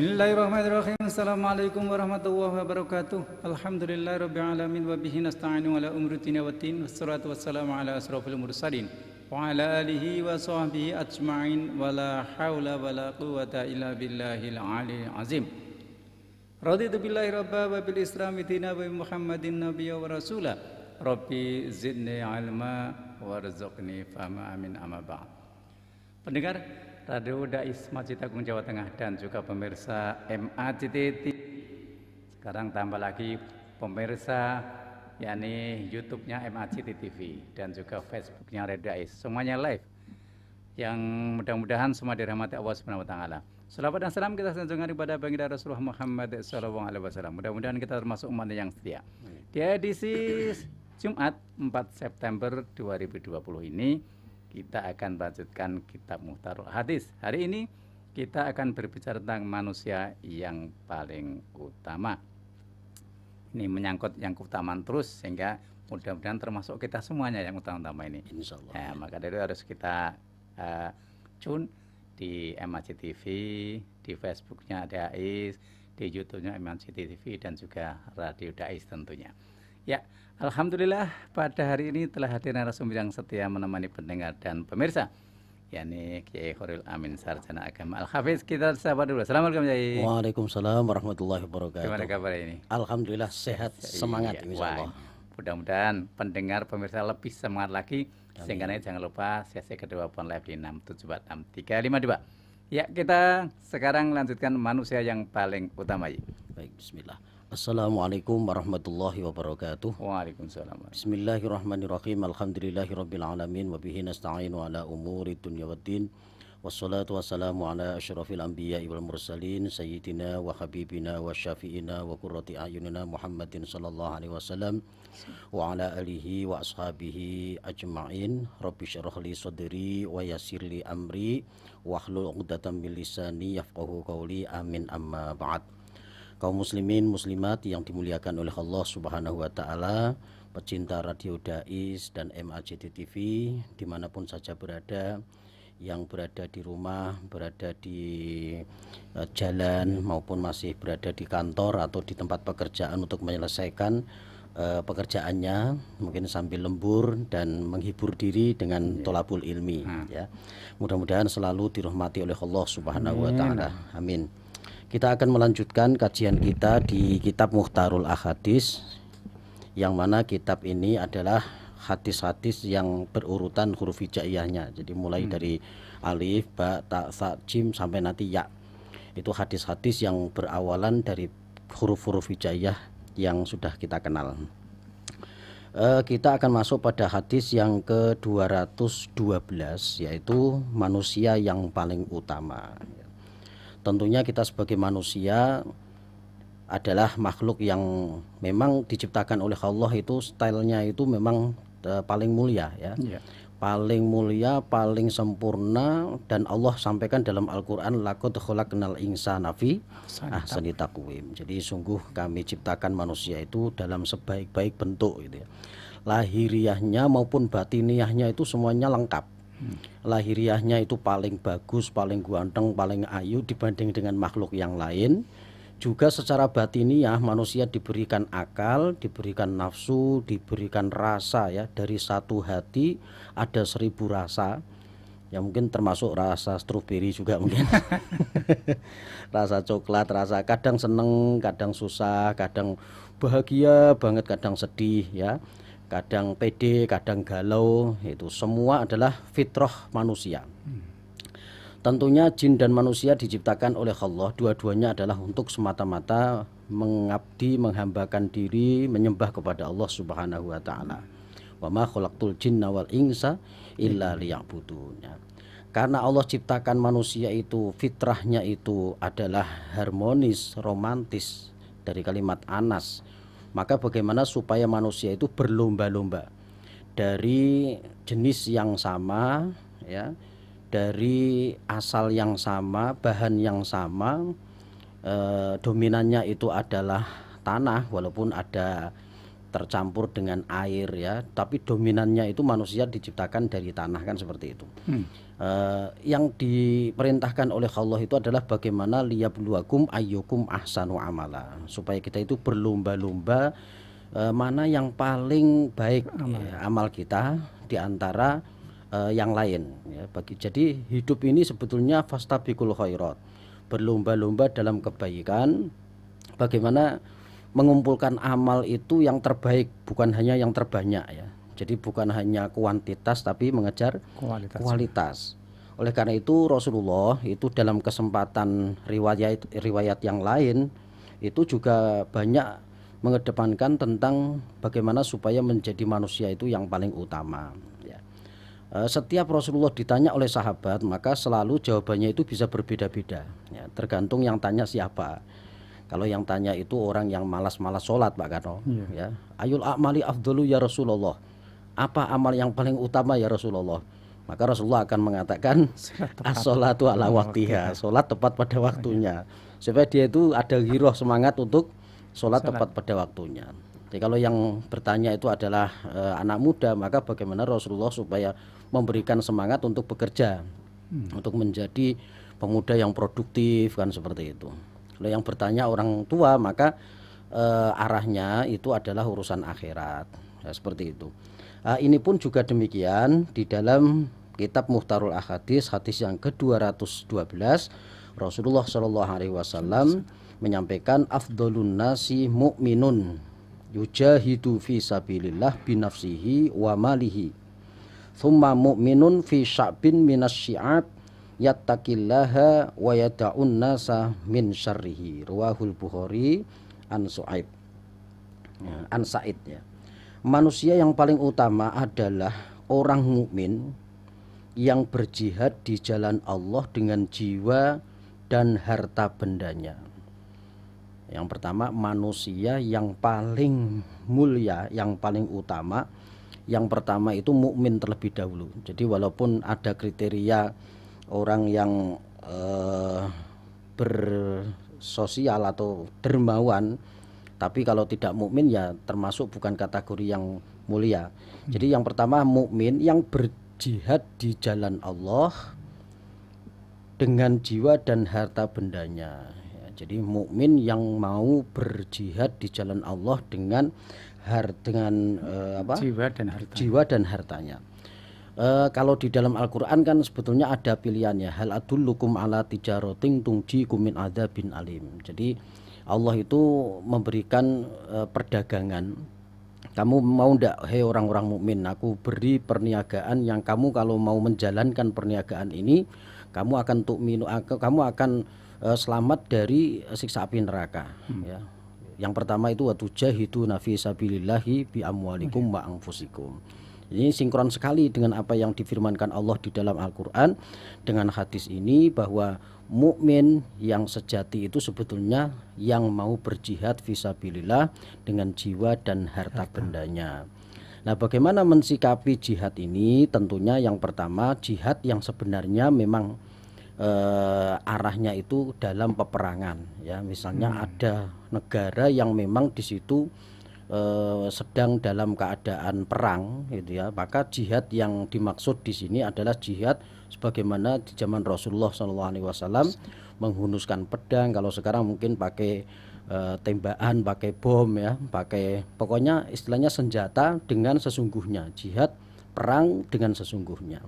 Bismillahirrahmanirrahim. Assalamualaikum warahmatullahi wabarakatuh. Alhamdulillahirabbil alamin wa bihi nasta'inu ala umuri dunya waddin. Wassalatu wassalamu ala asrofil mursalin wa ala alihi wa sahbihi ajma'in wa la haula wa la quwwata illa billahil aliyyil azim. Raditu billahi rabba wa bil islami dina wa Muhammadin nabiyya wa rasula. Rabbi zidni ilma warzuqni fahma amin amma ba'd. Pendengar Radio Dais Masjid Agung Jawa Tengah dan juga pemirsa MACT TV. Sekarang tambah lagi pemirsa yakni YouTube-nya MACT TV dan juga Facebook-nya Radio Dais. Semuanya live. Yang mudah-mudahan semua dirahmati Allah Subhanahu wa taala. Salawat dan salam kita sanjungkan kepada baginda Rasulullah Muhammad sallallahu alaihi wasallam. Mudah-mudahan kita termasuk umat yang setia. Di edisi Jumat 4 September 2020 ini kita akan lanjutkan kitab Muhtarul Hadis. Hari ini kita akan berbicara tentang manusia yang paling utama. Ini menyangkut yang keutamaan terus sehingga mudah-mudahan termasuk kita semuanya yang utama-utama ini. Insyaallah. Ya, maka dari itu harus kita tune di MACT TV, di Facebooknya Dais, di YouTube-nya MACT TV dan juga Radio Dais tentunya. Ya, alhamdulillah pada hari ini telah hadir narasumber yang setia menemani pendengar dan pemirsa, yakni Kiai Khairul Amin Sarjana Agama Al-Hafiz. Kita sapa dulu. Assalamualaikum Kiai. Waalaikumsalam warahmatullahi wabarakatuh. Gimana kabar ini? Alhamdulillah sehat, semangat insyaallah. Mudah-mudahan pendengar pemirsa lebih semangat lagi. Sehingga jangan lupa sesi kedua pon live di 6746352. Ya, kita sekarang lanjutkan manusia yang paling utama. Baik, bismillah. Assalamualaikum warahmatullahi wabarakatuh. Waalaikumsalam. Bismillahirrahmanirrahim. Alhamdulillahirabbil alamin wa bihi nasta'inu ala umuri dunya waddin. Wassalatu wassalamu ala asyrafil anbiya'i wal mursalin sayyidina wa habibina wa syafi'ina wa qurrati a'yunina Muhammadin sallallahu alaihi wasallam wa ala alihi wa ashabihi ajma'in. Rabbi syrah li sadri wa yassir li amri wahlul 'uqdatam min lisani yafqahu qawli. Amin amma ba'd. Kaum muslimin muslimat yang dimuliakan oleh Allah Subhanahu wa taala, pecinta Radio Dais dan MACT TV dimanapun saja berada, yang berada di rumah, berada di jalan maupun masih berada di kantor atau di tempat pekerjaan untuk menyelesaikan pekerjaannya, mungkin sambil lembur dan menghibur diri dengan tolabul ilmi ya. Mudah-mudahan selalu dirahmati oleh Allah Subhanahu wa taala. Amin. Kita akan melanjutkan kajian kita di kitab Muhtarul Ahadis, yang mana kitab ini adalah hadis-hadis yang berurutan huruf hijaiyahnya. Jadi mulai dari alif, ba, ta, sa, jim sampai nanti ya. Itu hadis-hadis yang berawalan dari huruf-huruf hijaiyah yang sudah kita kenal. Kita akan masuk pada hadis yang ke-212, yaitu manusia yang paling utama. Tentunya kita sebagai manusia adalah makhluk yang memang diciptakan oleh Allah, itu stylenya itu memang paling mulia ya. Paling mulia, paling sempurna, dan Allah sampaikan dalam Al-Qur'an laqad khalaqnal insana fi ahsani taqwim. Jadi sungguh kami ciptakan manusia itu dalam sebaik-baik bentuk gitu ya. Lahiriahnya maupun batiniahnya itu semuanya lengkap. Lahiriahnya itu paling bagus, paling ganteng, paling ayu dibanding dengan makhluk yang lain. Juga secara batiniah manusia diberikan akal, diberikan nafsu, diberikan rasa ya. Dari satu hati ada 1000 rasa. Ya mungkin termasuk rasa stroberi juga mungkin. Rasa coklat, rasa kadang seneng, kadang susah, kadang bahagia banget, kadang sedih ya. Kadang pede, kadang galau, itu semua adalah fitrah manusia. Tentunya jin dan manusia diciptakan oleh Allah, dua-duanya adalah untuk semata-mata mengabdi, menghambakan diri, menyembah kepada Allah Subhanahu wa taala. Wa ma khalaqtul jinna wal insa illa liya'budun. Karena Allah ciptakan manusia itu, fitrahnya itu adalah harmonis, romantis, dari kalimat anas. Maka bagaimana supaya manusia itu berlomba-lomba dari jenis yang sama ya, dari asal yang sama, bahan yang sama, dominannya itu adalah tanah walaupun ada tercampur dengan air ya, tapi dominannya itu manusia diciptakan dari tanah, kan seperti itu. Yang diperintahkan oleh Allah itu adalah bagaimana liyabluwakum ayyukum ahsanu amala, supaya kita itu berlomba-lomba mana yang paling baik amal kita di antara yang lain ya. Jadi hidup ini sebetulnya fastabiqul khairat, berlomba-lomba dalam kebaikan, bagaimana mengumpulkan amal itu yang terbaik, bukan hanya yang terbanyak ya. Jadi bukan hanya kuantitas tapi mengejar kualitas. Oleh karena itu Rasulullah itu dalam kesempatan riwayat yang lain itu juga banyak mengedepankan tentang bagaimana supaya menjadi manusia itu yang paling utama ya. Setiap Rasulullah ditanya oleh sahabat, maka selalu jawabannya itu bisa berbeda-beda ya, tergantung yang tanya siapa. Kalau yang tanya itu orang yang malas-malas sholat Pak Kano ya, ayul a'mali afdalu ya Rasulullah, apa amal yang paling utama ya Rasulullah? Maka Rasulullah akan mengatakan as-sholatu ala waktiha, sholat tepat pada waktunya, supaya dia itu ada giroh, semangat untuk sholat tepat pada waktunya. Jadi kalau yang bertanya itu adalah anak muda, maka bagaimana Rasulullah supaya memberikan semangat untuk bekerja, untuk menjadi pemuda yang produktif kan, seperti itu. Kalau yang bertanya orang tua, maka arahnya itu adalah urusan akhirat ya, seperti itu. Ini pun juga demikian di dalam kitab Muhtarul Ahadits, hadis yang ke-212, Rasulullah SAW menyampaikan afdhalun nasi mu'minun yujahidu fi sabilillah binafsihi wa malihi, thumma mu'minun fi sya'bin minas syi'ab yattaqillaha wa yada'un nasa min syarrihi, rawahul Bukhari an Su'aib ya, an Sa'id ya. Manusia yang paling utama adalah orang mukmin yang berjihad di jalan Allah dengan jiwa dan harta bendanya. Yang pertama, manusia yang paling mulia, yang paling utama, yang pertama itu mukmin terlebih dahulu. Jadi walaupun ada kriteria orang yang bersosial atau dermawan, tapi kalau tidak mukmin ya termasuk bukan kategori yang mulia. Jadi yang pertama mukmin yang berjihad di jalan Allah dengan jiwa dan harta bendanya. Jadi mukmin yang mau berjihad di jalan Allah dengan jiwa dan hartanya. Kalau di dalam Al-Quran kan sebetulnya ada pilihannya, hal adullukum ala tijaratin tungjikum min adzabin alim. Jadi Allah itu memberikan perdagangan. Kamu mau ndak, hei orang-orang mukmin, aku beri perniagaan yang kamu kalau mau menjalankan perniagaan ini, kamu akan selamat dari siksa api neraka ya. Yang pertama itu watujahiduna fi sabilillahi bi amwalikum wa anfusikum. Ini sinkron sekali dengan apa yang difirmankan Allah di dalam Al-Quran dengan hadis ini, bahwa mukmin yang sejati itu sebetulnya yang mau berjihad fisabilillah dengan jiwa dan harta bendanya. Nah, bagaimana mensikapi jihad ini? Tentunya yang pertama, jihad yang sebenarnya memang arahnya itu dalam peperangan ya. Misalnya ada negara yang memang di situ sedang dalam keadaan perang gitu ya, maka jihad yang dimaksud di sini adalah jihad sebagaimana di zaman Rasulullah SAW menghunuskan pedang. Kalau sekarang mungkin pakai tembakan, pakai bom ya, pakai pokoknya istilahnya senjata dengan sesungguhnya, jihad perang dengan sesungguhnya.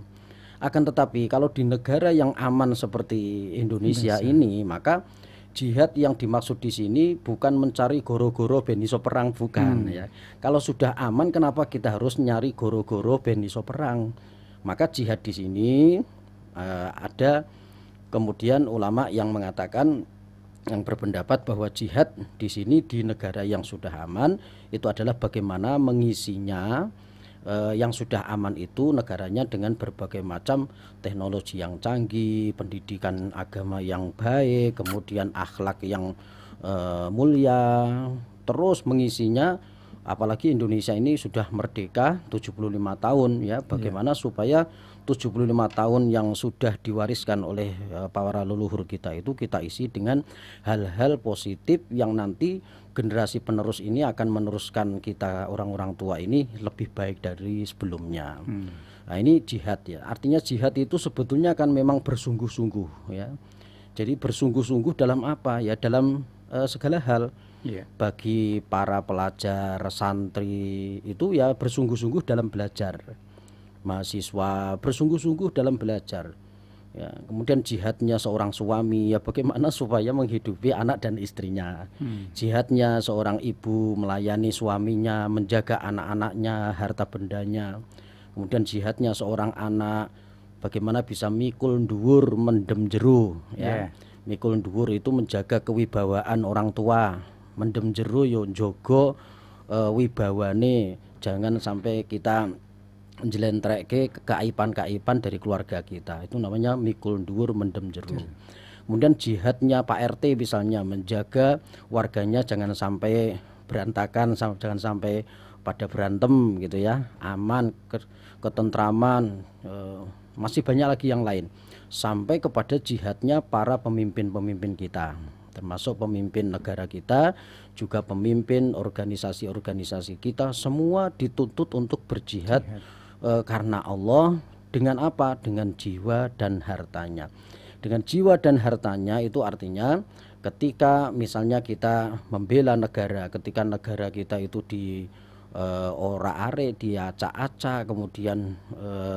Akan tetapi kalau di negara yang aman seperti Indonesia ini, maka jihad yang dimaksud di sini bukan mencari goro-goro ben iso perang, bukan ya. Kalau sudah aman, kenapa kita harus nyari goro-goro ben iso perang? Maka jihad di sini ada kemudian ulama yang mengatakan, yang berpendapat bahwa jihad di sini di negara yang sudah aman itu adalah bagaimana mengisinya. Yang sudah aman itu negaranya dengan berbagai macam teknologi yang canggih, pendidikan agama yang baik, kemudian akhlak yang mulia, terus mengisinya. Apalagi Indonesia ini sudah merdeka 75 tahun ya, bagaimana supaya 75 tahun yang sudah diwariskan oleh para leluhur kita itu kita isi dengan hal-hal positif yang nanti generasi penerus ini akan meneruskan kita orang-orang tua ini lebih baik dari sebelumnya. Nah ini jihad ya, artinya jihad itu sebetulnya kan memang bersungguh-sungguh ya. Jadi bersungguh-sungguh dalam apa ya, dalam segala hal. Bagi para pelajar, santri itu ya bersungguh-sungguh dalam belajar, mahasiswa bersungguh-sungguh dalam belajar ya. Kemudian jihadnya seorang suami ya bagaimana supaya menghidupi anak dan istrinya. Jihadnya seorang ibu melayani suaminya, menjaga anak-anaknya, harta bendanya. Kemudian jihadnya seorang anak bagaimana bisa mikul dhuwur mendem jero ya. Mikul dhuwur itu menjaga kewibawaan orang tua, mendem jero yo njogo wibawane, jangan sampai kita njlentreke keaiban-keaiban dari keluarga kita. Itu namanya mikul dhuwur mendem jero. Kemudian jihadnya Pak RT misalnya menjaga warganya jangan sampai berantakan, jangan sampai pada berantem gitu ya, aman, ketentraman, masih banyak lagi yang lain. Sampai kepada jihadnya para pemimpin-pemimpin kita, termasuk pemimpin negara kita, juga pemimpin organisasi-organisasi kita, semua dituntut untuk berjihad karena Allah. Dengan apa? Dengan jiwa dan hartanya. Dengan jiwa dan hartanya itu artinya ketika misalnya kita membela negara, ketika negara kita itu di ora-are, diacak-acak, kemudian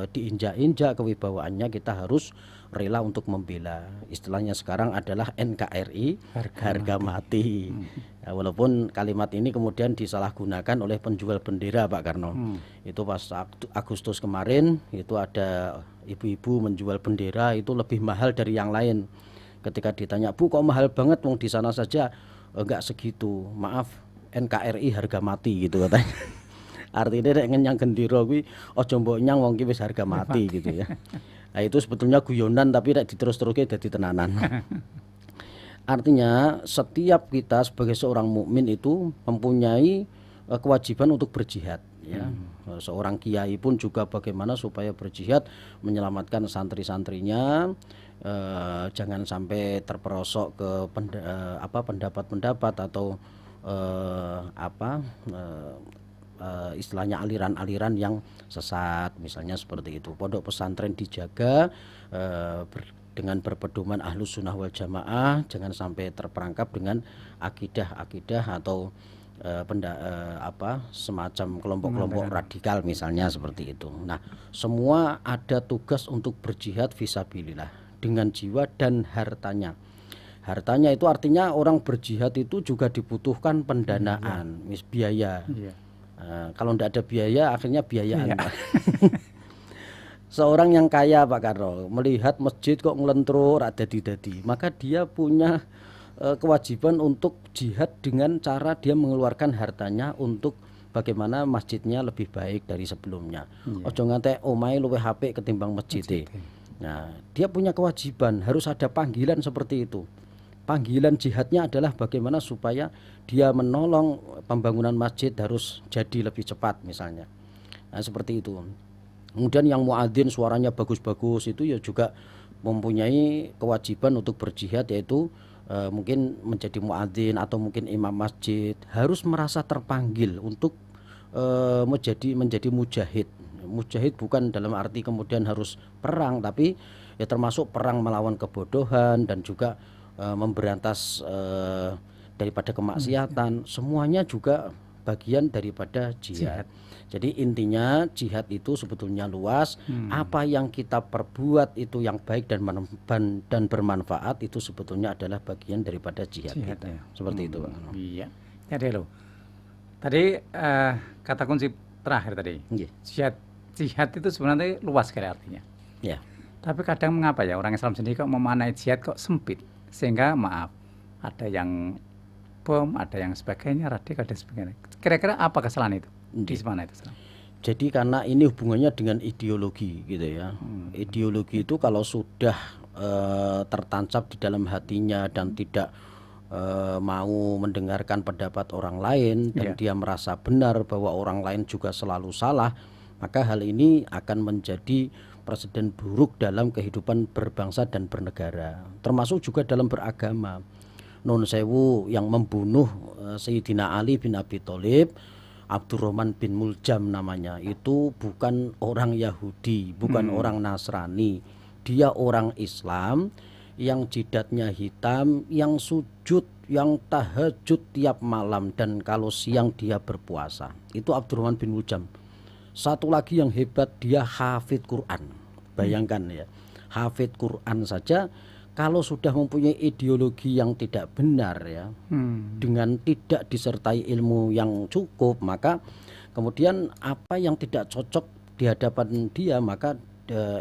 diinjak-injak kewibawaannya, kita harus rela untuk membela. Istilahnya sekarang adalah NKRI, harga mati. Ya, walaupun kalimat ini kemudian disalahgunakan oleh penjual bendera Pak Karno. Itu pas Agustus kemarin itu ada ibu-ibu menjual bendera itu lebih mahal dari yang lain. Ketika ditanya, "Bu, kok mahal banget, wong di sana saja enggak segitu." "Maaf, NKRI harga mati," gitu katanya. Artinya nek ngenyang gendera kuwi aja mbok nyang wong ki wis harga mati gitu ya. Nah itu sebetulnya guyonan tapi nek diterus-teruske dadi tenanan. Artinya setiap kita sebagai seorang mukmin itu mempunyai kewajiban untuk berjihad ya. Seorang kiai pun juga bagaimana supaya berjihad menyelamatkan santri-santrinya, jangan sampai terperosok ke pendapat-pendapat atau istilahnya aliran-aliran yang sesat, misalnya seperti itu. Pondok pesantren dijaga dengan berpedoman Ahlus Sunnah wal Jamaah, jangan sampai terperangkap dengan akidah-akidah atau semacam kelompok-kelompok radikal misalnya seperti itu. Nah, semua ada tugas untuk berjihad fisabilillah dengan jiwa dan hartanya. Hartanya itu artinya orang berjihad itu juga dibutuhkan pendanaan, biaya. Kalau tidak ada biaya, akhirnya biayaan. Seorang yang kaya Pak Karno melihat masjid kok ngelentrur dadi-dadi, maka dia punya kewajiban untuk jihad dengan cara dia mengeluarkan hartanya untuk bagaimana masjidnya lebih baik dari sebelumnya. Ojo ngantek omahe luwih apik ketimbang masjid. Nah, dia punya kewajiban, harus ada panggilan seperti itu. Panggilan jihadnya adalah bagaimana supaya dia menolong pembangunan masjid harus jadi lebih cepat misalnya. Nah, seperti itu. Kemudian yang muadzin suaranya bagus-bagus itu ya juga mempunyai kewajiban untuk berjihad, yaitu mungkin menjadi muadzin atau mungkin imam masjid harus merasa terpanggil untuk menjadi mujahid. Mujahid bukan dalam arti kemudian harus perang, tapi ya termasuk perang melawan kebodohan dan juga memberantas daripada kemaksiatan. Semuanya juga bagian daripada jihad. Jadi intinya jihad itu sebetulnya luas. Apa yang kita perbuat itu yang baik dan bermanfaat itu sebetulnya adalah bagian daripada jihad kita. Seperti itu Pak. Iya. Jadi lo. Tadi kata kunci terakhir tadi. Jihad itu sebenarnya luas sekali artinya. Ya. Tapi kadang mengapa ya orang Islam sendiri kok memaknai jihad kok sempit, sehingga maaf ada yang bom, ada yang sebagainya, radikal dan sebagainya. Kira-kira apa kesalahan itu? Di mana itu? Jadi karena ini hubungannya dengan ideologi gitu ya. Ideologi itu kalau sudah tertancap di dalam hatinya dan tidak mau mendengarkan pendapat orang lain dan dia merasa benar bahwa orang lain juga selalu salah, maka hal ini akan menjadi presiden buruk dalam kehidupan berbangsa dan bernegara, termasuk juga dalam beragama. Nun sewu yang membunuh Sayyidina Ali bin Abi Thalib, Abdurrahman bin Muljam namanya, itu bukan orang Yahudi, bukan orang Nasrani. Dia orang Islam yang jidatnya hitam, yang sujud, yang tahajud tiap malam, dan kalau siang dia berpuasa. Itu Abdurrahman bin Muljam. Satu lagi yang hebat, dia hafid Quran. Bayangkan ya, hafid Quran saja kalau sudah mempunyai ideologi yang tidak benar ya, dengan tidak disertai ilmu yang cukup, maka kemudian apa yang tidak cocok di hadapan dia, maka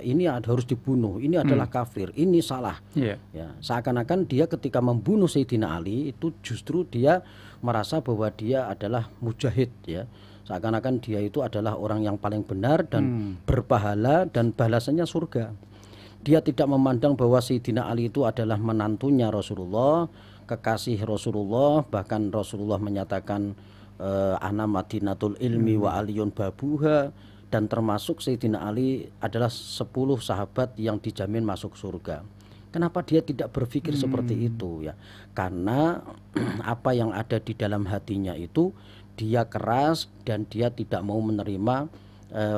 ini harus dibunuh, ini adalah kafir, ini salah. Ya, seakan-akan dia ketika membunuh Sayyidina Ali itu justru dia merasa bahwa dia adalah mujahid ya. Seakan-akan dia itu adalah orang yang paling benar dan berpahala dan balasannya surga. Dia tidak memandang bahwa Sayyidina Ali itu adalah menantunya Rasulullah, kekasih Rasulullah, bahkan Rasulullah menyatakan ana madinatul ilmi wa aliyun babuha, dan termasuk Sayyidina Ali adalah 10 sahabat yang dijamin masuk surga. Kenapa dia tidak berpikir seperti itu ya? Karena apa yang ada di dalam hatinya itu dia keras dan dia tidak mau menerima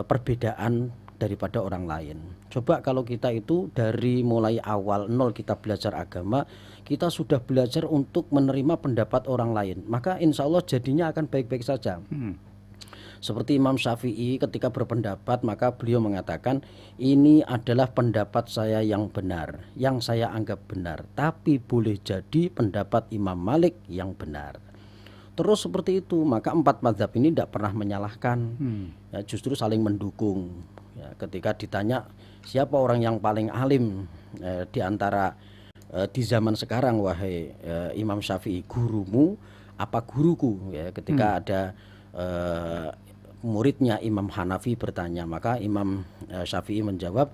perbedaan daripada orang lain. Coba kalau kita itu dari mulai awal nol kita belajar agama, kita sudah belajar untuk menerima pendapat orang lain, maka insya Allah jadinya akan baik-baik saja. Seperti Imam Syafi'i ketika berpendapat, maka beliau mengatakan ini adalah pendapat saya yang benar, yang saya anggap benar, tapi boleh jadi pendapat Imam Malik yang benar. Terus seperti itu, maka 4 mazhab ini tidak pernah menyalahkan, ya, justru saling mendukung. Ya, ketika ditanya siapa orang yang paling alim di antara di zaman sekarang, wahai Imam Syafi'i, gurumu apa guruku? Ya, ketika ada muridnya Imam Hanafi bertanya, maka Imam Syafi'i menjawab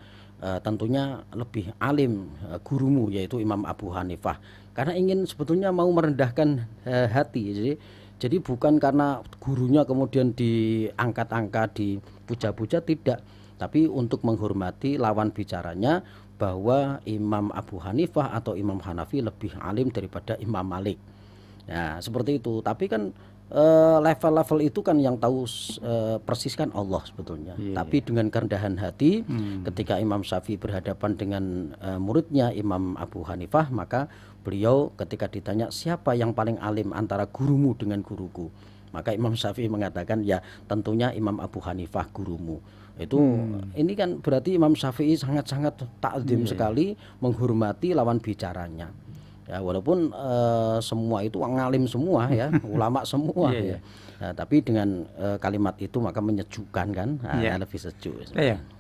tentunya lebih alim gurumu, yaitu Imam Abu Hanifah, karena ingin sebetulnya mau merendahkan hati. Jadi bukan karena gurunya kemudian diangkat-angkat, dipuja-puja, tidak, tapi untuk menghormati lawan bicaranya, bahwa Imam Abu Hanifah atau Imam Hanafi lebih alim daripada Imam Malik. Ya, seperti itu. Tapi kan level-level itu kan yang tahu persis kan Allah sebetulnya. Tapi dengan kerendahan hati, ketika Imam Syafi'i berhadapan dengan muridnya Imam Abu Hanifah, maka beliau ketika ditanya siapa yang paling alim antara gurumu dengan guruku, maka Imam Syafi'i mengatakan ya tentunya Imam Abu Hanifah gurumu. Itu ini kan berarti Imam Syafi'i sangat-sangat takdim sekali menghormati lawan bicaranya. Ya, walaupun semua itu ngalim semua ya, ulama semua ya. Nah, tapi dengan kalimat itu maka menyejukkan kan, lebih sejuk.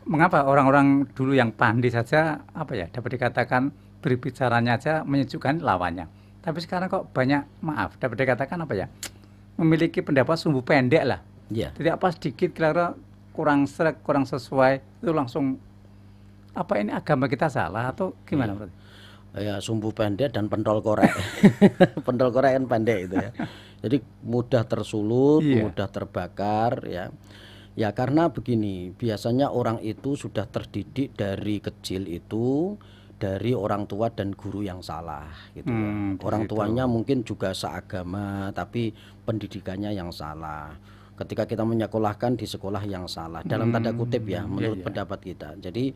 Mengapa orang-orang dulu yang pandai saja dapat dikatakan berbicaranya aja menyejukkan lawannya. Tapi sekarang kok banyak dapat dikatakan memiliki pendapat sumbu pendek lah. Jadi apa sedikit kira-kira kurang srek, kurang sesuai, itu langsung ini agama kita salah atau gimana berarti? Ya, sumbu pendek dan pentol korek. Pentol korek kan pendek itu ya. Jadi mudah tersulut, mudah terbakar ya. Ya karena begini, biasanya orang itu sudah terdidik dari kecil itu dari orang tua dan guru yang salah gitu ya. Orang tuanya mungkin juga seagama tapi pendidikannya yang salah. Ketika kita menyekolahkan di sekolah yang salah, dalam tanda kutip ya, menurut pendapat kita. Jadi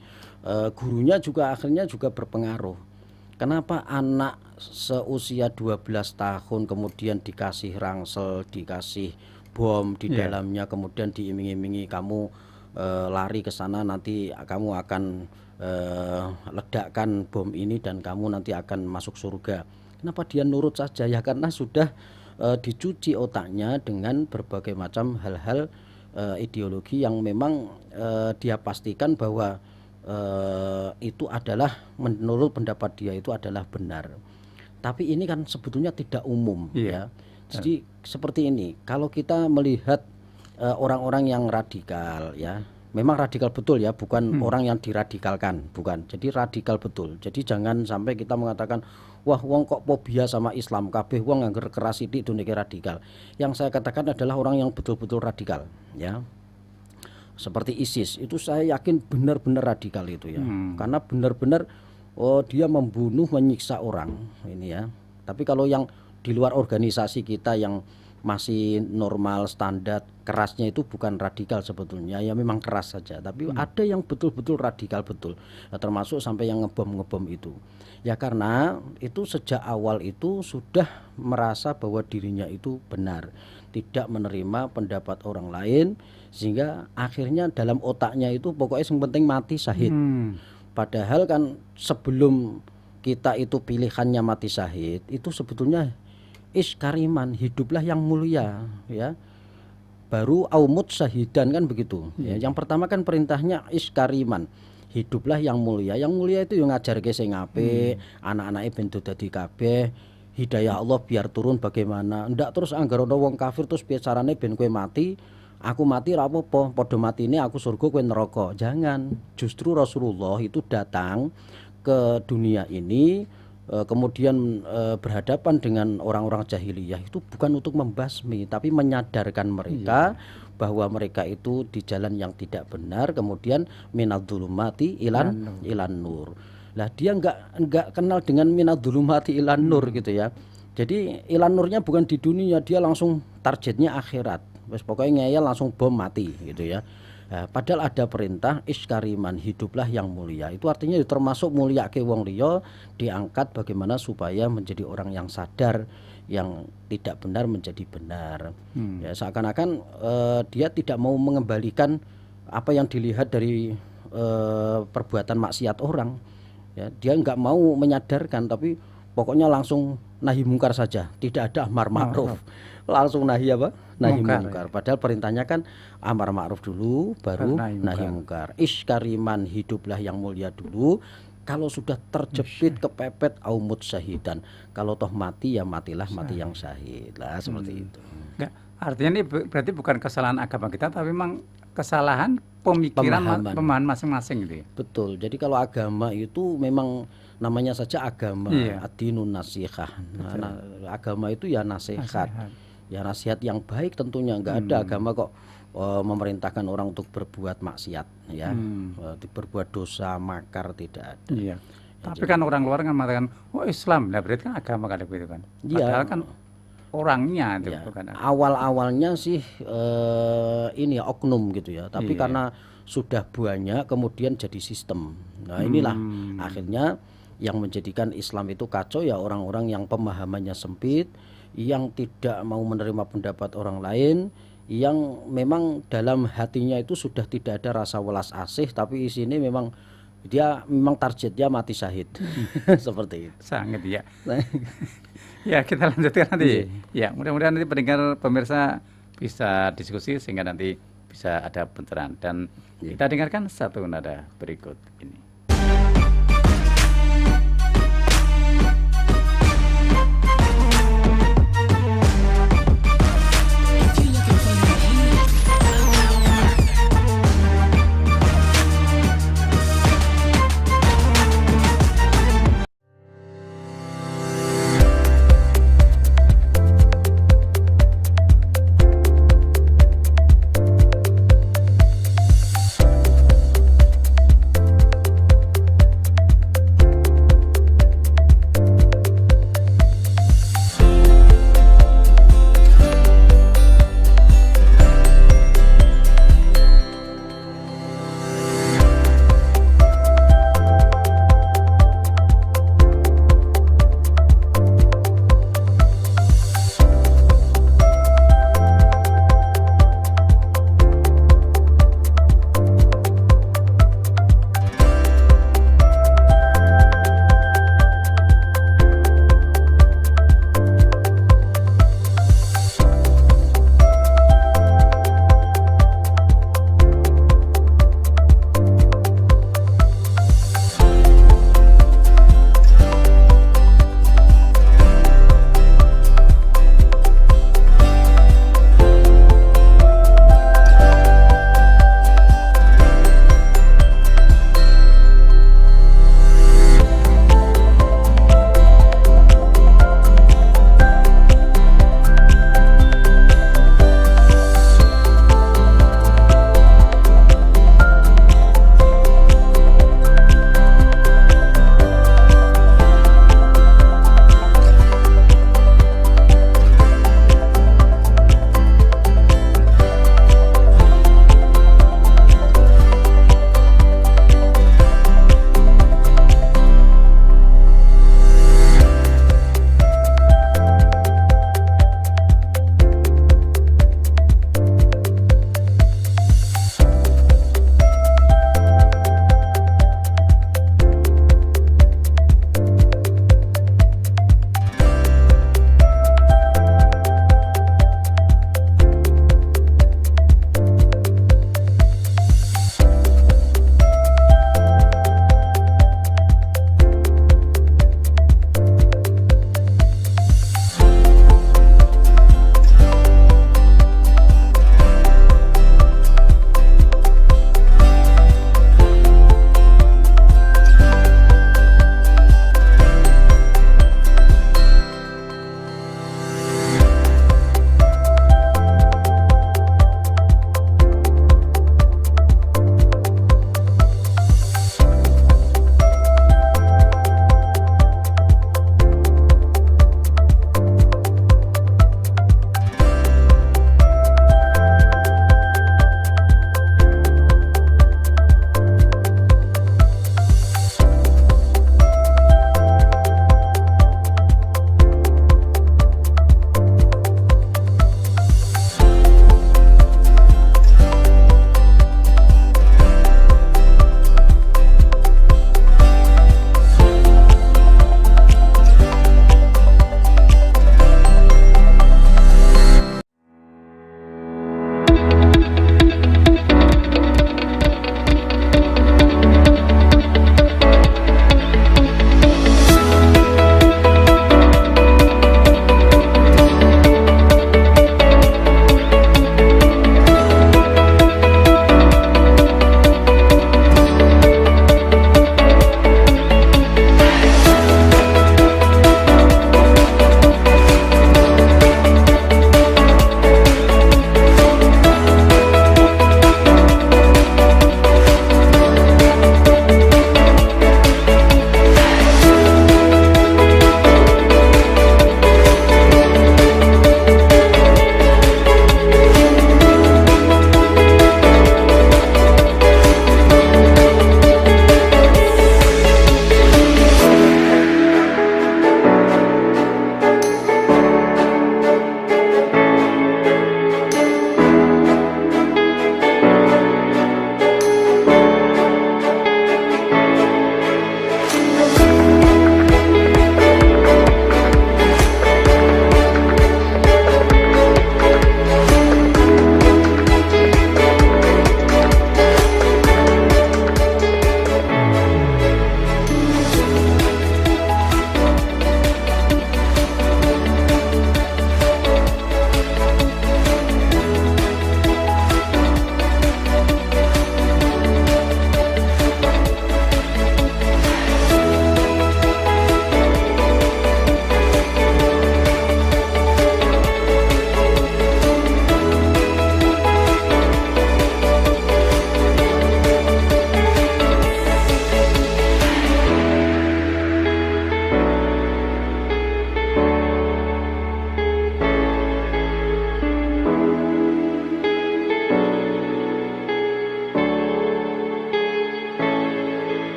gurunya juga akhirnya juga berpengaruh. Kenapa anak seusia 12 tahun kemudian dikasih rangsel, dikasih bom di dalamnya, kemudian diiming-imingi kamu lari ke sana nanti kamu akan ledakkan bom ini dan kamu nanti akan masuk surga. Kenapa dia nurut saja? Ya karena sudah dicuci otaknya dengan berbagai macam hal-hal ideologi yang memang dia pastikan bahwa itu adalah menurut pendapat dia itu adalah benar. Tapi ini kan sebetulnya tidak umum ya. Jadi seperti ini, kalau kita melihat orang-orang yang radikal ya, memang radikal betul ya, bukan orang yang diradikalkan, bukan. Jadi radikal betul. Jadi jangan sampai kita mengatakan wah wong kok fobia sama Islam, kabeh wong ngangger keras sithik itu niki radikal. Yang saya katakan adalah orang yang betul-betul radikal ya. seperti ISIS itu saya yakin benar-benar radikal itu ya. Karena benar-benar dia membunuh, menyiksa orang ini ya. Tapi kalau yang di luar organisasi kita yang masih normal, standar, kerasnya itu bukan radikal sebetulnya, ya memang keras saja. Tapi ada yang betul-betul radikal betul, ya, termasuk sampai yang ngebom itu. Ya karena itu sejak awal itu sudah merasa bahwa dirinya itu benar, tidak menerima pendapat orang lain, sehingga akhirnya dalam otaknya itu pokoknya yang penting mati syahid. Padahal kan sebelum kita itu pilihannya mati syahid, itu sebetulnya iskariman, hiduplah yang mulia ya. Baru aumut syahidan kan begitu ya. Yang pertama kan perintahnya iskariman, hiduplah yang mulia. Yang mulia itu yang ngajarke sing apik, anak-anake ben dadi kabeh. Hidayah Allah biar turun bagaimana. Ndak terus anggar ana wong kafir terus piye carane ben kowe mati, aku mati ra apa-apa, padha matine aku surga kowe neraka. Jangan. Justru Rasulullah itu datang ke dunia ini kemudian berhadapan dengan orang-orang jahiliyah itu bukan untuk membasmi, tapi menyadarkan mereka bahwa mereka itu di jalan yang tidak benar, kemudian minadzulumati ilan nur. Lah dia enggak kenal dengan minadzulumati ilan nur gitu ya. Jadi ilan nurnya bukan di dunia, dia langsung targetnya akhirat. Wes pokoknya ngeyel langsung bom mati gitu ya. Nah, padahal ada perintah iskariman, hiduplah yang mulia. Itu artinya termasuk mulia ke wong liya, diangkat bagaimana supaya menjadi orang yang sadar, yang tidak benar menjadi benar. Ya seakan-akan dia tidak mau mengembalikan apa yang dilihat dari perbuatan maksiat orang. Ya, dia nggak mau menyadarkan, tapi pokoknya langsung nahi mungkar saja, tidak ada amar ma'ruf. Langsung nahi apa? Nahi mungkar. Padahal perintahnya kan amar ma'ruf dulu, baru nahi mungkar. Iskariman, hiduplah yang mulia dulu. Kalau sudah terjepit, kepepet, aumut syahidan. Kalau toh mati ya matilah mati yang syahid lah, seperti itu. Enggak, artinya ini berarti bukan kesalahan agama kita, tapi memang kesalahan pemikiran pemahaman masing-masing gitu ya. Betul. Jadi kalau agama itu memang namanya saja agama, ad-dinun nasihah. Nah, agama itu ya nasihat. Ya nasihat yang baik tentunya, enggak ada agama kok memerintahkan orang untuk berbuat maksiat ya. Berbuat dosa, makar, tidak ada. Iya. Ya, tapi kan orang luar kan mengatakan, "Oh, Islam." Nah, berarti kan agama kan begitu kan. Padahal kan orangnya itu bukan. Awal-awalnya sih ini oknum gitu ya. Tapi karena sudah banyak kemudian jadi sistem. Nah, inilah akhirnya yang menjadikan Islam itu kacau ya, orang-orang yang pemahamannya sempit, yang tidak mau menerima pendapat orang lain, yang memang dalam hatinya itu sudah tidak ada rasa welas asih, tapi isinya memang dia memang targetnya mati syahid. Seperti itu. Sangat ya. Ya, kita lanjutkan nanti. Ya, mudah-mudahan nanti pendengar pemirsa bisa diskusi sehingga nanti bisa ada pencerahan, dan kita dengarkan satu nada berikut ini.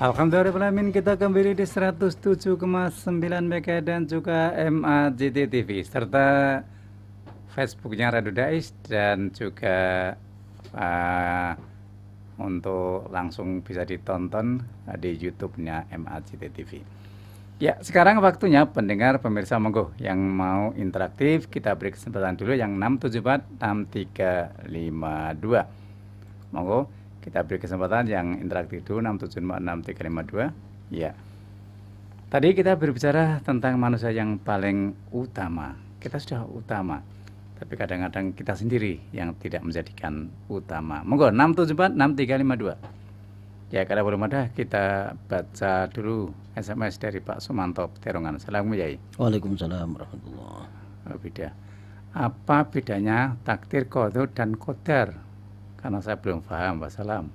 Alhamdulillah kita kembali di 107,9 MHz dan juga MAJT TV serta Facebooknya Radio Dais dan juga untuk langsung bisa ditonton di YouTube-nya MAJT TV. Ya, sekarang waktunya pendengar pemirsa monggo yang mau interaktif kita beri kesempatan dulu yang 6746352. Monggo kita beri kesempatan yang interaktif dulu 6746352. Ya. Tadi kita berbicara tentang manusia yang paling utama. Kita sudah utama. Tapi kadang-kadang kita sendiri yang tidak menjadikan utama. Monggo 6746352. Ya, kalau belum ada kita baca dulu SMS dari Pak Sumanto Peterongan. Assalamualaikum Yai. Waalaikumsalam warahmatullahi. Beda. Apa bedanya takdir qadar dan qadar? Karena saya belum paham, wassalam.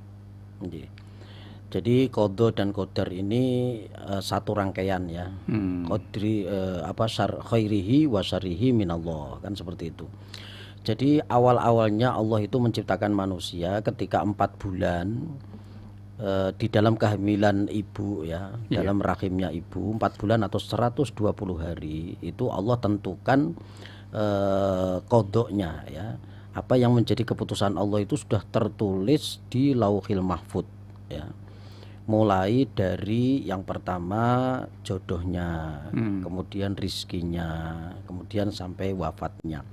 Jadi qadha dan qadar ini satu rangkaian ya. Qadri khairihi wa syarrihi minallah, kan seperti itu. Jadi awal-awalnya Allah itu menciptakan manusia ketika 4 bulan di dalam kehamilan ibu ya, dalam rahimnya ibu 4 bulan atau 120 hari itu Allah tentukan qadha-nya ya. Apa yang menjadi keputusan Allah itu sudah tertulis di Lauhil Mahfud ya. Mulai dari yang pertama jodohnya, kemudian rizkinya, kemudian sampai wafatnya,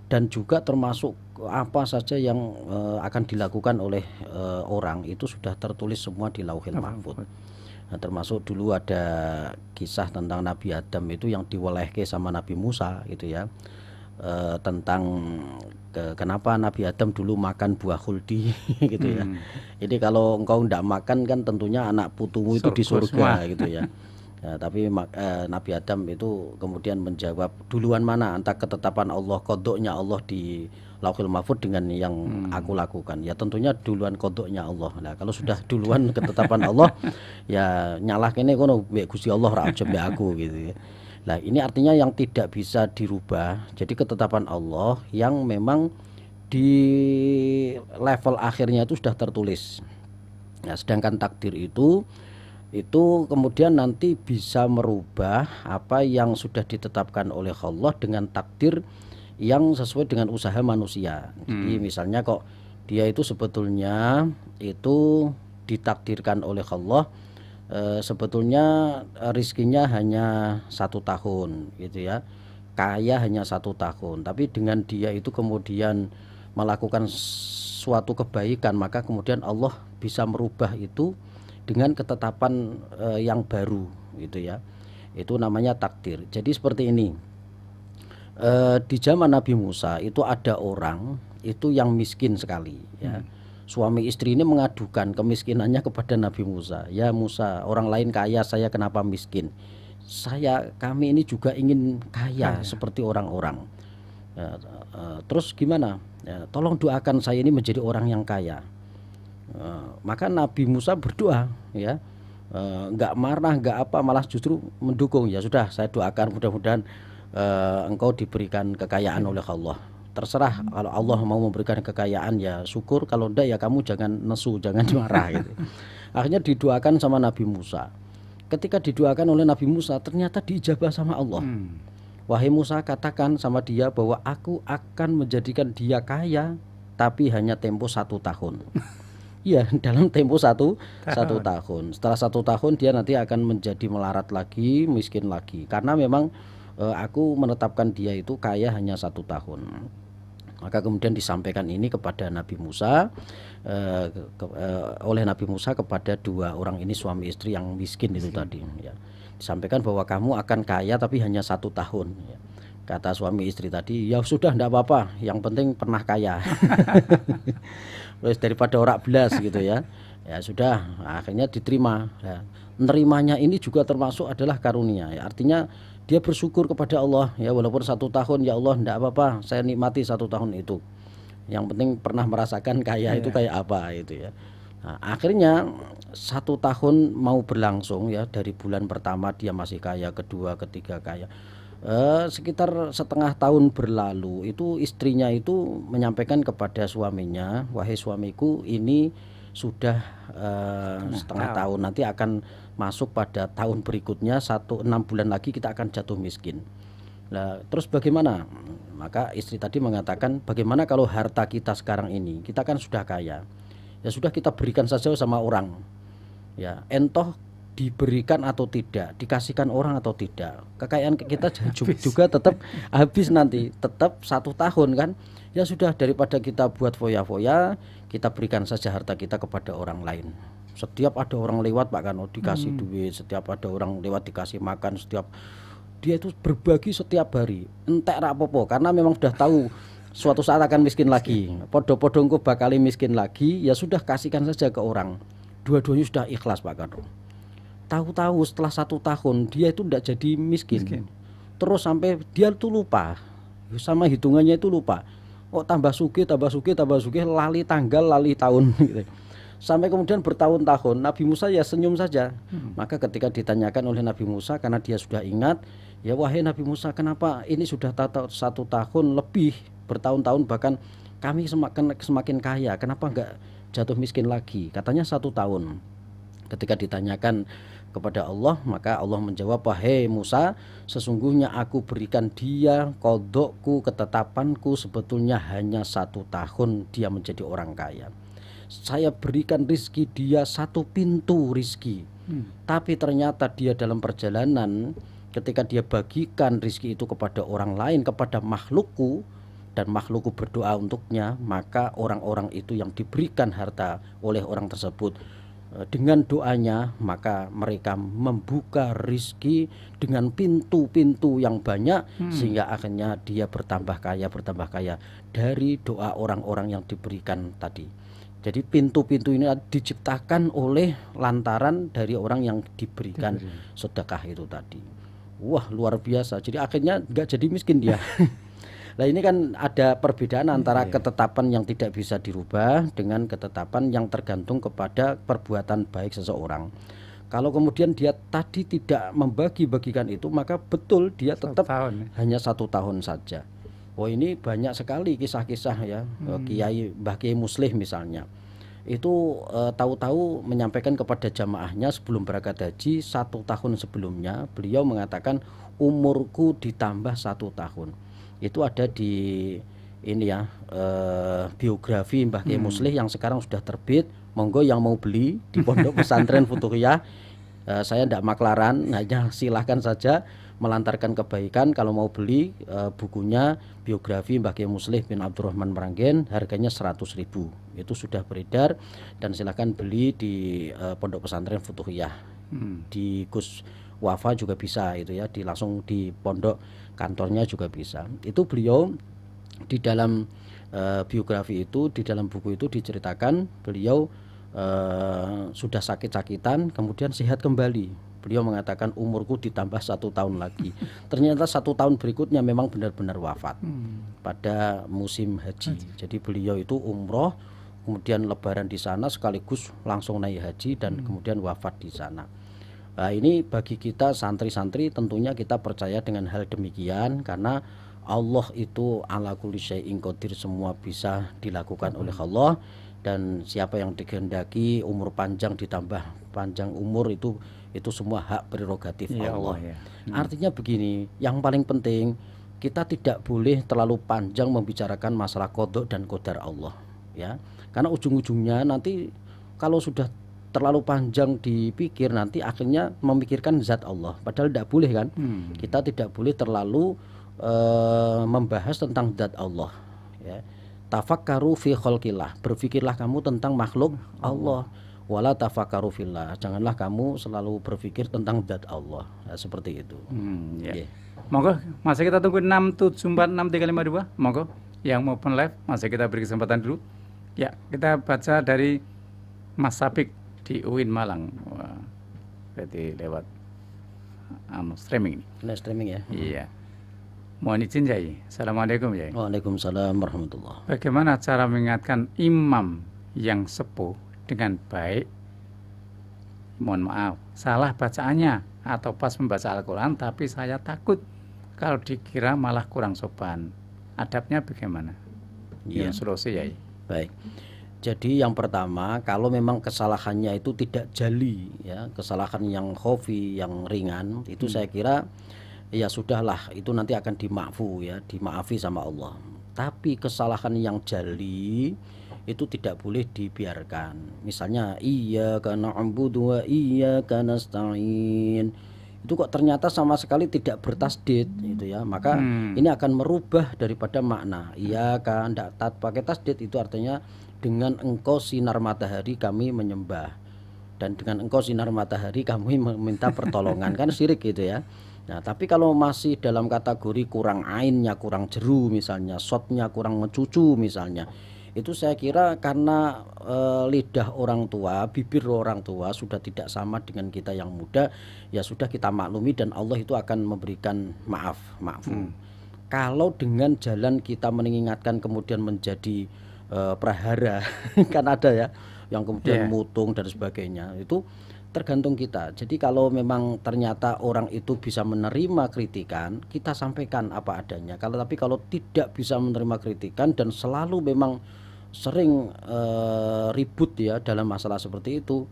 dan juga termasuk apa saja yang akan dilakukan oleh orang itu sudah tertulis semua di Lauhil Mahfud. Nah, termasuk dulu ada kisah tentang Nabi Adam itu yang diwelehke sama Nabi Musa gitu ya, tentang kenapa Nabi Adam dulu makan buah khuldi gitu ya. Jadi kalau engkau tidak makan kan tentunya anak putumu itu di surga gitu ya. Ya, tapi Nabi Adam itu kemudian menjawab, duluan mana antara ketetapan Allah, qadha-nya Allah di Lauhil Mahfud dengan yang aku lakukan. Ya tentunya duluan qadha-nya Allah. Nah, kalau sudah duluan ketetapan Allah ya nyalah kene kono mbek Gusti Allah ra aja mbek aku gitu ya. Nah, ini artinya yang tidak bisa dirubah. Jadi ketetapan Allah yang memang di level akhirnya itu sudah tertulis. Nah, sedangkan takdir itu kemudian nanti bisa merubah apa yang sudah ditetapkan oleh Allah dengan takdir yang sesuai dengan usaha manusia. Jadi misalnya kok dia itu sebetulnya itu ditakdirkan oleh Allah sebetulnya rizkinya hanya 1 tahun gitu ya, kaya hanya 1 tahun, tapi dengan dia itu kemudian melakukan suatu kebaikan maka kemudian Allah bisa merubah itu dengan ketetapan yang baru gitu ya. Itu namanya takdir. Jadi seperti ini, di zaman Nabi Musa itu ada orang itu yang miskin sekali ya. Suami istri ini mengadukan kemiskinannya kepada Nabi Musa. Ya Musa, orang lain kaya, saya kenapa miskin? Kami ini juga ingin kaya seperti orang-orang. Ya, terus gimana? Ya, tolong doakan saya ini menjadi orang yang kaya. Maka Nabi Musa berdoa, ya, nggak marah, nggak apa, malah justru mendukung. Ya sudah, saya doakan mudah-mudahan engkau diberikan kekayaan oleh Allah. Terserah, kalau Allah mau memberikan kekayaan ya syukur, kalau enggak ya kamu jangan nesu, jangan marah gitu. Akhirnya didoakan sama Nabi Musa. Ketika didoakan oleh Nabi Musa ternyata diijabah sama Allah. Wahai Musa, katakan sama dia bahwa aku akan menjadikan dia kaya tapi hanya tempo 1 tahun. Iya, dalam tempo satu tahun. Setelah 1 tahun dia nanti akan menjadi melarat lagi, miskin lagi. Karena memang aku menetapkan dia itu kaya hanya 1 tahun. Maka kemudian disampaikan ini kepada Nabi Musa, oleh Nabi Musa kepada 2 orang ini suami istri yang miskin itu tadi. Ya. Disampaikan bahwa kamu akan kaya tapi hanya 1 tahun. Ya. Kata suami istri tadi, ya sudah enggak apa-apa, yang penting pernah kaya. Terus daripada orak belas gitu ya. Ya sudah, akhirnya diterima. Ya. Menerimanya ini juga termasuk adalah karunia. Ya. Artinya dia bersyukur kepada Allah ya, walaupun 1 tahun, ya Allah enggak apa-apa, saya nikmati 1 tahun itu. Yang penting pernah merasakan kaya itu kayak apa itu ya. Nah, akhirnya 1 tahun mau berlangsung ya, dari bulan pertama dia masih kaya, kedua, ketiga kaya. Sekitar setengah tahun berlalu itu istrinya itu menyampaikan kepada suaminya, wahai suamiku, ini sudah setengah tahun, nanti akan masuk pada tahun berikutnya 6 bulan lagi kita akan jatuh miskin. Nah, terus bagaimana? Maka istri tadi mengatakan, bagaimana kalau harta kita sekarang ini, kita kan sudah kaya, ya sudah kita berikan saja sama orang, ya entoh diberikan atau tidak, dikasihkan orang atau tidak, kekayaan kita juga tetap habis nanti, tetap 1 tahun kan. Ya sudah, daripada kita buat foya-foya, kita berikan saja harta kita kepada orang lain. Setiap ada orang lewat Pak Kano dikasih duit, setiap ada orang lewat dikasih makan, setiap dia itu berbagi setiap hari, entek rapopo, karena memang sudah tahu suatu saat akan miskin lagi, podo-podo engko bakal miskin lagi, ya sudah kasihkan saja ke orang. Dua-duanya sudah ikhlas Pak Kano. Tahu-tahu setelah 1 tahun dia itu tidak jadi miskin. Terus sampai dia tuh lupa, sama hitungannya itu lupa. Oh tambah sugih, lali tanggal, lali tahun gitu. Sampai kemudian bertahun-tahun Nabi Musa ya senyum saja. Maka ketika ditanyakan oleh Nabi Musa, karena dia sudah ingat, ya wahai Nabi Musa, kenapa ini sudah 1 tahun lebih, bertahun-tahun bahkan kami semakin kaya, kenapa enggak jatuh miskin lagi? Katanya 1 tahun. Ketika ditanyakan kepada Allah, maka Allah menjawab, wahai Musa, sesungguhnya aku berikan dia kodokku, ketetapanku sebetulnya hanya 1 tahun dia menjadi orang kaya. Saya berikan rizki dia 1 pintu rizki, tapi ternyata dia dalam perjalanan, ketika dia bagikan rizki itu kepada orang lain, kepada makhlukku, dan makhlukku berdoa untuknya, maka orang-orang itu yang diberikan harta oleh orang tersebut, dengan doanya, maka mereka membuka rizki dengan pintu-pintu yang banyak, sehingga akhirnya dia bertambah kaya dari doa orang-orang yang diberikan tadi. Jadi pintu-pintu ini diciptakan oleh lantaran dari orang yang diberikan sedekah itu tadi. Wah luar biasa. Jadi akhirnya nggak jadi miskin dia. Nah ini kan ada perbedaan antara ketetapan yang tidak bisa dirubah dengan ketetapan yang tergantung kepada perbuatan baik seseorang. Kalau kemudian dia tadi tidak membagi-bagikan itu, maka betul dia tetap hanya 1 tahun saja. Oh ini banyak sekali kisah-kisah ya, Mbah Kiai Muslih misalnya, itu tahu-tahu menyampaikan kepada jamaahnya sebelum berangkat haji 1 tahun sebelumnya, beliau mengatakan umurku ditambah 1 tahun. Itu ada di ini ya, biografi Mbah Kiai Muslih yang sekarang sudah terbit. Monggo yang mau beli di Pondok Pesantren Futuhiyah, saya tidak maklaran, hanya silahkan saja melantarkan kebaikan. Kalau mau beli bukunya biografi Mbah Kiai Muslih bin Abdurrahman Meranggen, harganya 100.000, itu sudah beredar, dan silahkan beli di Pondok Pesantren Futuhiyah, di Gus Wafa juga bisa itu ya, langsung di pondok kantornya juga bisa. Itu beliau di dalam biografi itu, di dalam buku itu diceritakan beliau sudah sakit-sakitan kemudian sehat kembali. Beliau mengatakan umurku ditambah 1 tahun lagi. Ternyata 1 tahun berikutnya memang benar-benar wafat pada musim haji. Jadi beliau itu umroh, kemudian lebaran di sana sekaligus langsung naik haji dan kemudian wafat di sana. Nah, ini bagi kita santri-santri tentunya kita percaya dengan hal demikian, karena Allah itu ala kulli syai'in qadir, semua bisa dilakukan oleh Allah, dan siapa yang dikehendaki umur panjang ditambah panjang umur itu semua hak prerogatif Allah. Artinya begini, yang paling penting kita tidak boleh terlalu panjang membicarakan masalah qada dan qadar Allah ya. Karena ujung-ujungnya nanti kalau sudah terlalu panjang dipikir, nanti akhirnya memikirkan zat Allah, padahal tidak boleh kan. Kita tidak boleh terlalu membahas tentang zat Allah ya. Tafakkaru fi khalqillah, berfikirlah kamu tentang makhluk Allah. Wala tafakkaru fillah, janganlah kamu selalu berpikir tentang zat Allah. Nah, seperti itu. Monggo, masih kita tunggu 6746352. Monggo, yang mau open live masih kita beri kesempatan dulu. Ya, kita baca dari Mas Sapik di UIN Malang. Wah, berarti lewat streaming ini. Nah, streaming ya. Iya. Mohon izin Yai. Assalamualaikum Yai. Waalaikumsalam warahmatullahi. Bagaimana cara mengingatkan imam yang sepuh dengan baik? Mohon maaf, salah bacaannya atau pas membaca Al-Quran, tapi saya takut kalau dikira malah kurang sopan. Adabnya bagaimana? Yang solusi Yai. Baik. Jadi yang pertama, kalau memang kesalahannya itu tidak jali, ya, kesalahan yang khafi, yang ringan, itu saya kira ya sudahlah, itu nanti akan dimafu, ya, dimaafi sama Allah. Tapi kesalahan yang jali itu tidak boleh dibiarkan. Misalnya iyyaka na'budu wa iyyaka nasta'in. Itu kok ternyata sama sekali tidak bertasdid gitu ya. Maka ini akan merubah daripada makna. Iyyaka ndak pakai tasdid itu artinya dengan engkau sinar matahari kami menyembah. Dan dengan engkau sinar matahari kami meminta pertolongan, kan syirik gitu ya. Nah, tapi kalau masih dalam kategori kurang ainnya, kurang jeru misalnya, shotnya kurang mencucu misalnya, itu saya kira karena lidah orang tua, bibir orang tua sudah tidak sama dengan kita yang muda, ya sudah kita maklumi dan Allah itu akan memberikan maafu. Kalau dengan jalan kita mengingatkan kemudian menjadi prahara, kan ada ya yang kemudian mutung dan sebagainya, itu tergantung kita. Jadi kalau memang ternyata orang itu bisa menerima kritikan, kita sampaikan apa adanya. Tapi kalau tidak bisa menerima kritikan dan selalu memang sering ribut ya dalam masalah seperti itu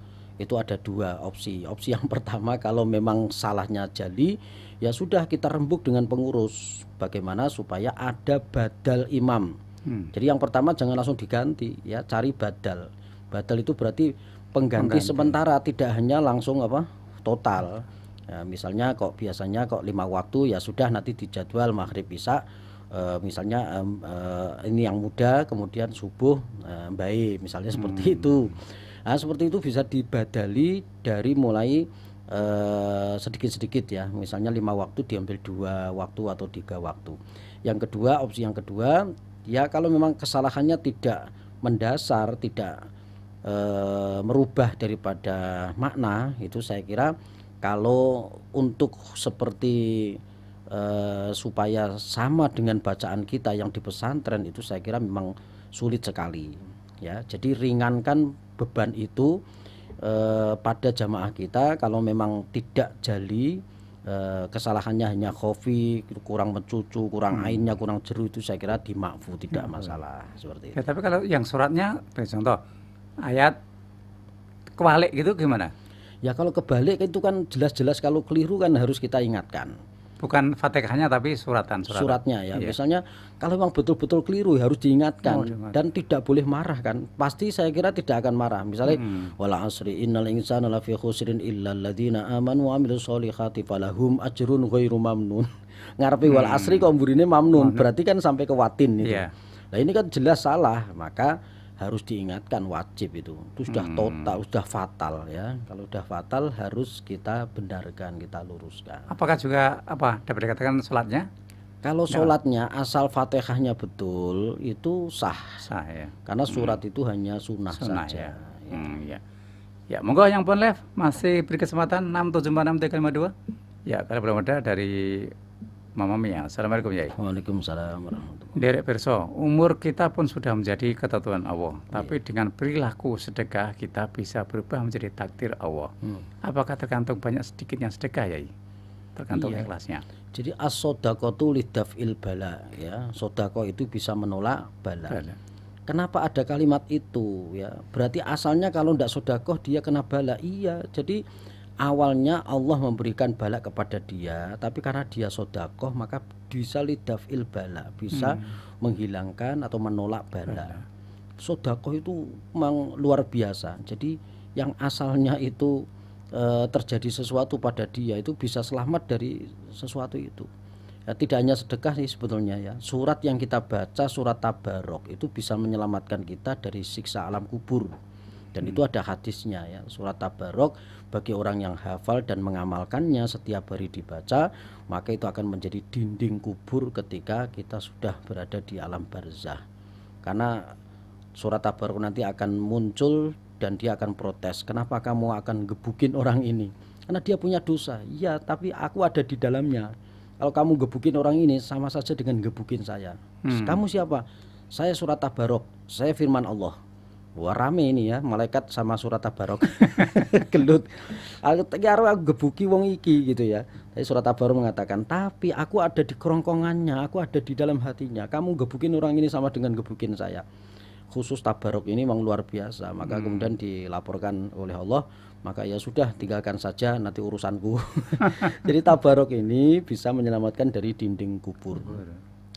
ada dua opsi. Opsi yang pertama, kalau memang salahnya jali, ya sudah kita rembuk dengan pengurus. Bagaimana supaya ada badal imam. Jadi yang pertama jangan langsung diganti, ya, cari badal. Badal itu berarti pengganti sementara, tidak hanya langsung total. Ya, misalnya kok biasanya 5 waktu, ya sudah nanti dijadwal maghrib isya, misalnya ini yang muda, kemudian subuh baik, misalnya seperti itu. Nah, seperti itu bisa dibadali dari mulai sedikit-sedikit ya, misalnya 5 waktu diambil 2 waktu atau 3 waktu. Yang kedua, opsi yang kedua, ya kalau memang kesalahannya tidak mendasar, tidak merubah daripada makna, itu saya kira kalau untuk seperti supaya sama dengan bacaan kita yang di pesantren, itu saya kira memang sulit sekali ya. Jadi ringankan beban itu pada jamaah kita. Kalau memang tidak jali, kesalahannya hanya khafi, kurang mencucu, kurang ainnya, kurang jeru, itu saya kira dimakfu, tidak masalah seperti itu. Ya, tapi kalau yang suratnya, contoh ayat kebalik gitu gimana? Ya kalau kebalik itu kan jelas-jelas kalau keliru kan harus kita ingatkan. Bukan Fatihahnya tapi suratnya ya. Misalnya kalau memang betul-betul keliru harus diingatkan dan tidak boleh marah kan. Pasti saya kira tidak akan marah. Misalnya wala asri innal insana lafi khusrin illal ladzina amanu wa amilus solihati falahum ajrun ghairu mamnun. Ngarepe wal asri kok mburine mamnun, berarti kan sampai ke watin itu. Nah ini kan jelas salah, maka harus diingatkan, wajib itu sudah total, sudah fatal ya. Kalau sudah fatal harus kita benarkan, kita luruskan. Apakah juga dapat dikatakan sholatnya? Kalau sholatnya asal Fatihahnya betul itu sah ya. Karena surat itu hanya sunnah saja. Ya. Ya, monggo yang pun live masih beri kesempatan 6746352. Ya, kalau belum ada dari Mama Mia. Assalamualaikum ya. Waalaikumsalam warahmatullahi. Derek perso, umur kita pun sudah menjadi ketentuan Allah. Tapi dengan perilaku sedekah kita bisa berubah menjadi takdir Allah. Apakah tergantung banyak sedikitnya sedekah ya? Tergantung ikhlasnya. Jadi as-sodaqatu lidaf'il bala ya. Sodaqah itu bisa menolak bala. Kenapa ada kalimat itu ya? Berarti asalnya kalau tidak sodaqah dia kena bala. Iya. Jadi awalnya Allah memberikan bala kepada dia, tapi karena dia sodakoh maka bisa lidaf'il bala, bisa menghilangkan atau menolak bala. Sodakoh itu memang luar biasa. Jadi yang asalnya itu terjadi sesuatu pada dia itu bisa selamat dari sesuatu itu. Ya, tidak hanya sedekah sih sebetulnya ya. Surat yang kita baca, surat Tabarok, itu bisa menyelamatkan kita dari siksa alam kubur. Dan itu ada hadisnya ya. Surat Tabarok bagi orang yang hafal dan mengamalkannya setiap hari dibaca, maka itu akan menjadi dinding kubur ketika kita sudah berada di alam barzah. Karena surat Tabarok nanti akan muncul dan dia akan protes, kenapa kamu akan gebukin orang ini? Karena dia punya dosa. Iya, tapi aku ada di dalamnya. Kalau kamu gebukin orang ini sama saja dengan gebukin saya. Kamu siapa? Saya surat Tabarok, saya firman Allah. Wah, rame ini ya, malaikat sama surat Tabarok. Gelut. Aku gebuki wong iki gitu ya. Tapi surat Tabarok mengatakan, tapi aku ada di kerongkongannya, aku ada di dalam hatinya. Kamu gebukin orang ini sama dengan gebukin saya. khusus tabaruk ini memang luar biasa. Maka kemudian dilaporkan oleh Allah, maka ya sudah tinggalkan saja nanti urusanku. Jadi tabaruk ini bisa menyelamatkan dari dinding kubur.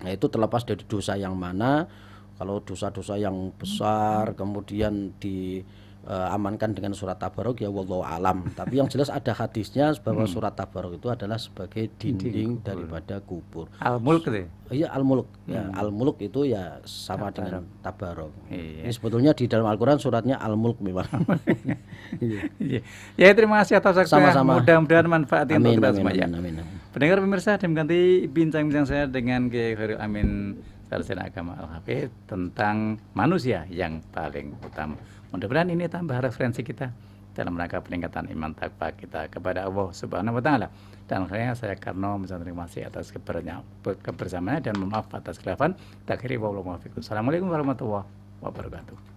Nah itu terlepas dari dosa yang mana. Kalau dosa-dosa yang besar kemudian diamankan dengan surat tabaruk ya wallahu alam. Tapi yang jelas ada hadisnya bahwa surat tabaruk itu adalah sebagai dinding daripada kubur. Al-Mulk itu. Iya al-mulk. Ya, al-mulk itu ya sama dengan tabaruk. Iya. Ini sebetulnya di dalam Al-Qur'an suratnya al-mulk memang. Iya. Ya terima kasih atas waktunya. Sama-sama. Mudah-mudahan manfaat untuk Amin, kita amin, semua ya. amin, amin. Pendengar pemirsa, mengganti bincang-bincang saya dengan Kiai Khairul Amin Sarjana Agama Al-Hafidz tentang manusia yang paling utama. Mudah-mudahan ini tambah referensi kita dalam rangka peningkatan iman takwa kita kepada Allah Subhanahu wa taala. Dan akhirnya saya Karno mengucapkan terima kasih atas kebersamaannya dan maaf atas khilafan. Takhiri wa Assalamualaikum warahmatullahi wabarakatuh.